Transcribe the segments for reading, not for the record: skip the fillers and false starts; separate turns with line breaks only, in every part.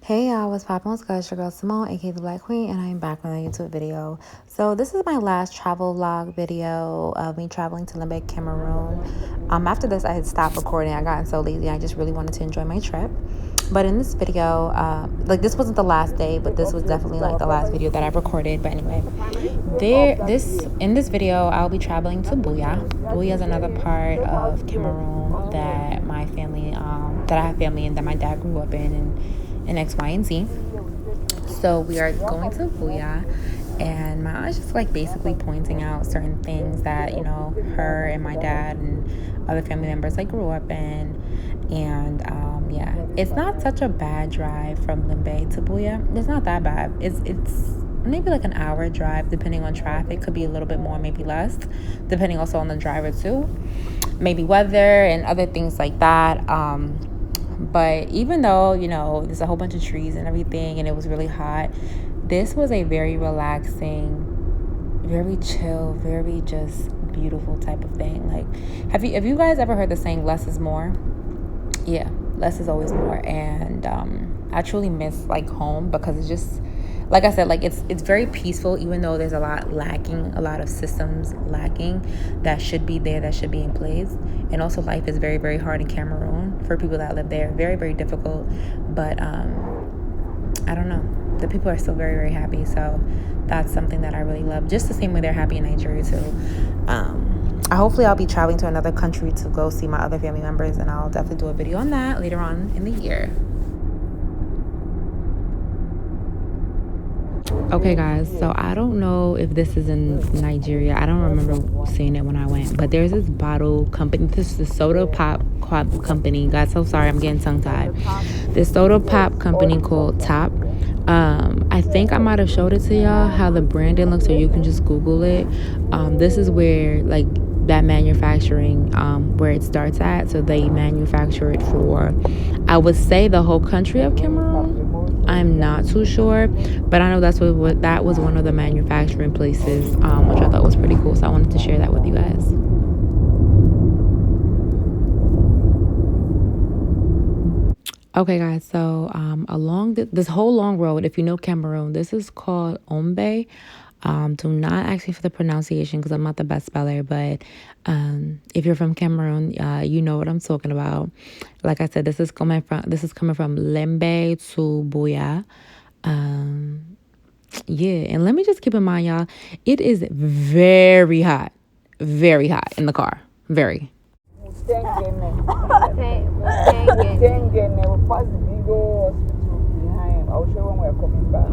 Hey y'all, what's poppin'? What's good? It's your girl Simone, aka the Black Queen, and I'm back with a YouTube video. So this is my last travel vlog video of me traveling to Limbe, Cameroon. After this, I had stopped recording. I gotten so lazy. I just really wanted to enjoy my trip. But in this video, this wasn't the last day, but this was definitely like the last video that I recorded. But anyway, in this video, I'll be traveling to Buea. Buea is another part of Cameroon that my family, that I have family in, that my dad grew up in X, Y, and Z. So we are going to Buea, and my aunt's just like basically pointing out certain things that, you know, her and my dad and other family members like grew up in. And yeah, it's not such a bad drive from Limbe to Buea. It's not that bad. It's maybe like an hour drive depending on traffic. Could be a little bit more, maybe less, depending also on the driver too, maybe weather and other things like that. But even though, you know, there's a whole bunch of trees and everything and it was really hot, this was a very relaxing, very chill, very just beautiful type of thing. Like, have you guys ever heard the saying less is more? Yeah, less is always more. And I truly miss like home, because it's just, like I said, like it's very peaceful, even though there's a lot lacking, a lot of systems lacking that should be there, that should be in place. And also life is very, very hard in Cameroon for people that live there. Very, very difficult. But I don't know. The people are still very, very happy. So that's something that I really love. Just the same way they're happy in Nigeria too. Hopefully I'll be traveling to another country to go see my other family members, and I'll definitely do a video on that later on in the year. Okay guys, so I don't know if this is in Nigeria. I don't remember seeing it when I went, but there's this bottle company, this is the soda pop company. God, so sorry, I'm getting tongue tied. This soda pop company called Top. I think I might have showed it to y'all how the branding looks, so you can just Google it. This is where like that manufacturing, where it starts at. So they manufacture it for, I would say, the whole country of Cameroon. I'm not too sure, but I know that was one of the manufacturing places, which I thought was pretty cool. So I wanted to share that with you guys. Okay, guys, so along this whole long road, if you know Cameroon, this is called Ombe. Do not ask me for the pronunciation because I'm not the best speller, but if you're from Cameroon, you know what I'm talking about. Like I said, this is coming from Limbe to Buea. Yeah, and let me just keep in mind, y'all, it is very hot in the car. Very.
Tengene. We'll pass the big hospital behind. I'll show when we're coming back.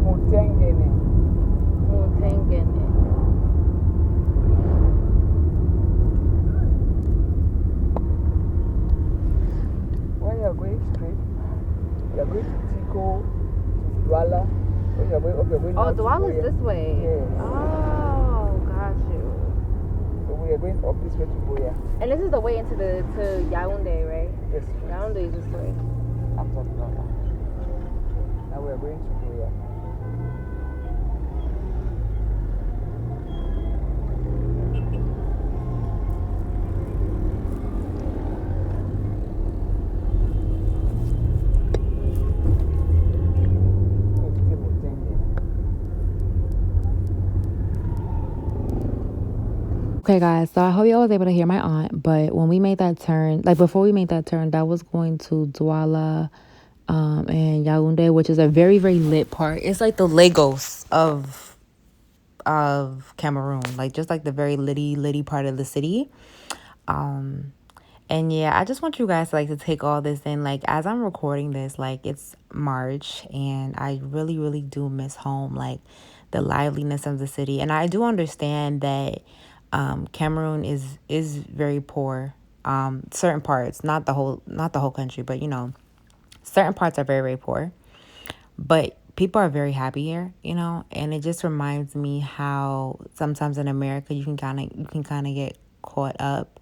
Mutengene. When you're going straight, you're going to Tico, to Douala.
Oh, Douala is this way.
Yes.
Oh, got you.
So we are going up this way to Buea.
And this is the way into to Yaoundé, right?
Yes.
Yaoundé is this way.
After Douala. Now we are going to Buea.
Okay, guys, so I hope y'all was able to hear my aunt, but when we made that turn, like before we made that turn, that was going to Douala and Yaoundé, which is a very, very lit part. It's like the Lagos of Cameroon, like just like the very litty part of the city. And yeah, I just want you guys to like to take all this in. Like as I'm recording this, like it's March, and I really, really do miss home, like the liveliness of the city. And I do understand that Cameroon is very poor. Certain parts, not the whole country, but you know, certain parts are very, very poor. But people are very happy here, you know, and it just reminds me how sometimes in America you can kind of get caught up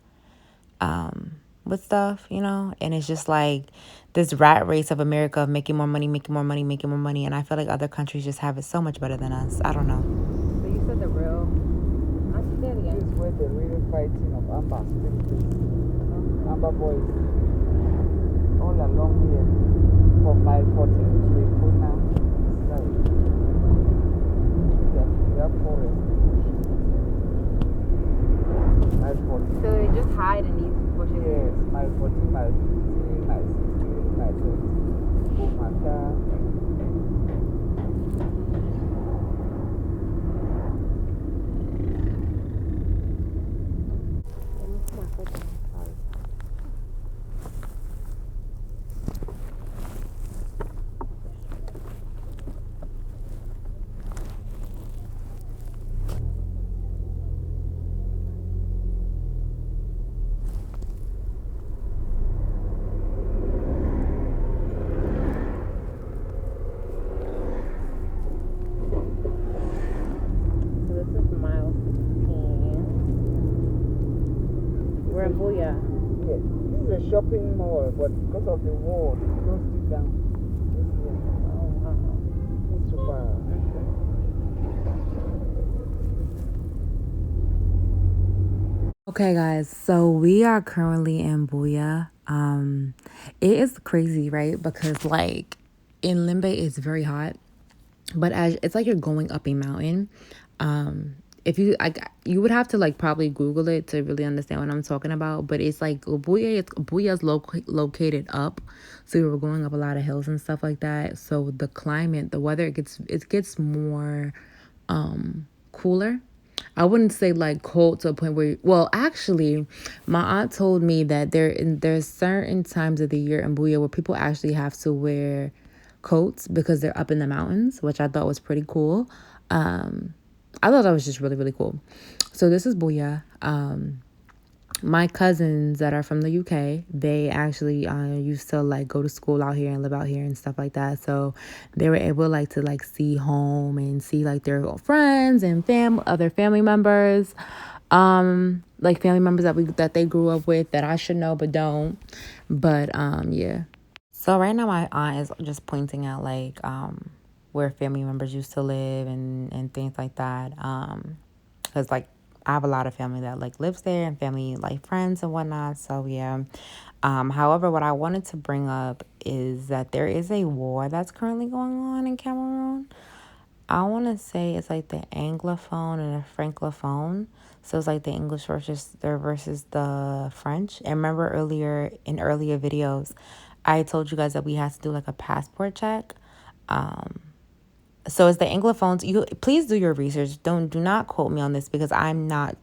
with stuff, you know, and it's just like this rat race of America of making more money, and I feel like other countries just have it so much better than us. I don't know.
So you said the real. I said it again.
This is where the real fighting of Amber. Amber boys all along here from mile 14 to Ekuna. We have forest. Mile 14.
So they just hide in these bushes.
Yes, mile 14, mile 15, mile 16, mile 20. Mata.
So this is mile 16. We're in Booyah.
Yeah, this is a shopping mall, but because of the war, they closed it down this year.
Oh, wow.
It's super.
Okay, guys, so we are currently in Booyah. It is crazy, right? Because like in Limbe, it's very hot, but as it's like you're going up a mountain. If you like, you would have to like probably Google it to really understand what I'm talking about. But it's like Booyah's located up, so we were going up a lot of hills and stuff like that. So the climate, the weather, it gets more cooler. I wouldn't say like cold to a point where, well, actually, my aunt told me that there's certain times of the year in Booyah where people actually have to wear coats because they're up in the mountains, which I thought was pretty cool. I thought that was just really, really cool. So this is Booyah. My cousins that are from the UK, they actually used to like go to school out here and live out here and stuff like that. So they were able like to like see home and see like their friends and other family members, like family members that they grew up with that I should know but don't. But yeah. So right now my aunt is just pointing out like where family members used to live and things like that. Because like I have a lot of family that like lives there and family like friends and whatnot. So yeah. However, what I wanted to bring up is that there is a war that's currently going on in Cameroon. I want to say it's like the Anglophone and the Francophone. So it's like the English versus the French. And remember earlier videos, I told you guys that we had to do like a passport check. So it's the Anglophones. You please do your research. Do not quote me on this because I'm not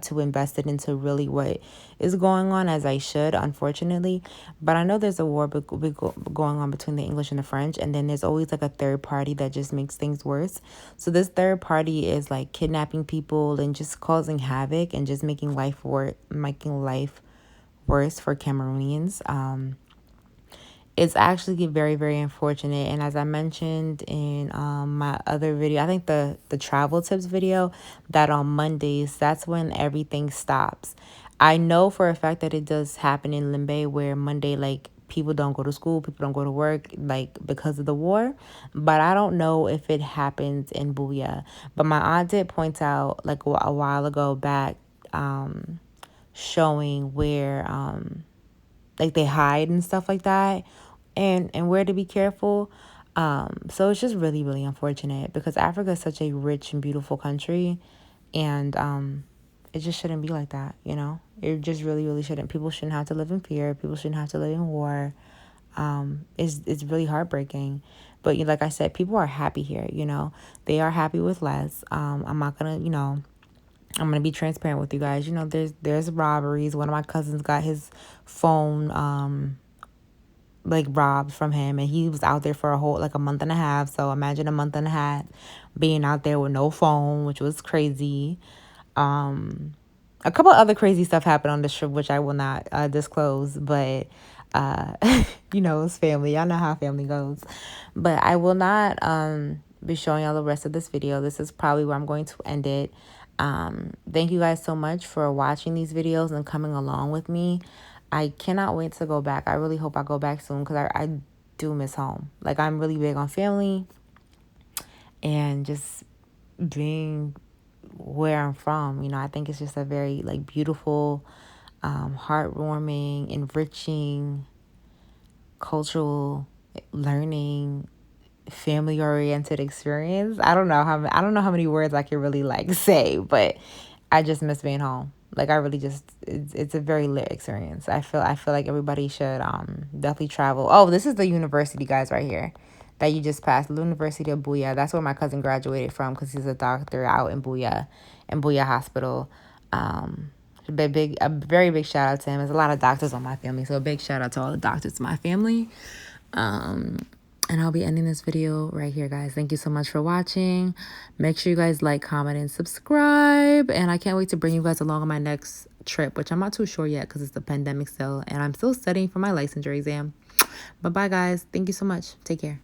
too invested into really what is going on as I should, unfortunately. But I know there's a war going on between the English and the French, and then there's always like a third party that just makes things worse. So this third party is like kidnapping people and just causing havoc and just making life worse for Cameroonians. It's actually very, very unfortunate. And as I mentioned in my other video, I think the travel tips video, that on Mondays, that's when everything stops. I know for a fact that it does happen in Limbe where Monday, like, people don't go to school, people don't go to work, like, because of the war. But I don't know if it happens in Booyah. But my aunt did point out, like, a while ago back, showing where like they hide and stuff like that, and where to be careful. So it's just really, really unfortunate because Africa is such a rich and beautiful country, and it just shouldn't be like that. It just really, really shouldn't. People shouldn't have to live in fear. People shouldn't have to live in war. It's really heartbreaking. But like I said, people are happy here. They are happy with less. I'm not gonna, I'm gonna be transparent with you guys. There's robberies. One of my cousins got his phone like robbed from him, and he was out there for a month and a half. So imagine a month and a half being out there with no phone, which was crazy. A couple other crazy stuff happened on this trip, which I will not disclose, but it's family. Y'all know how family goes. But I will not be showing y'all the rest of this video. This is probably where I'm going to end it. Thank you guys so much for watching these videos and coming along with me. I cannot wait to go back. I really hope I go back soon because I do miss home. Like, I'm really big on family and just being where I'm from. I think it's just a very, like, beautiful heartwarming, enriching, cultural learning, family oriented experience. I don't know how many words I can really like say, but I just miss being home. Like I really just it's a very lit experience. I feel like everybody should definitely travel. Oh, this is the university, guys, right here that you just passed, the University of Booyah. That's where my cousin graduated from because he's a doctor out in Booyah Hospital. A very big shout out to him. There's a lot of doctors on my family, so a big shout out to all the doctors in my family. And I'll be ending this video right here, guys. Thank you so much for watching. Make sure you guys like, comment, and subscribe. And I can't wait to bring you guys along on my next trip, which I'm not too sure yet because it's the pandemic still. And I'm still studying for my licensure exam. But bye, guys. Thank you so much. Take care.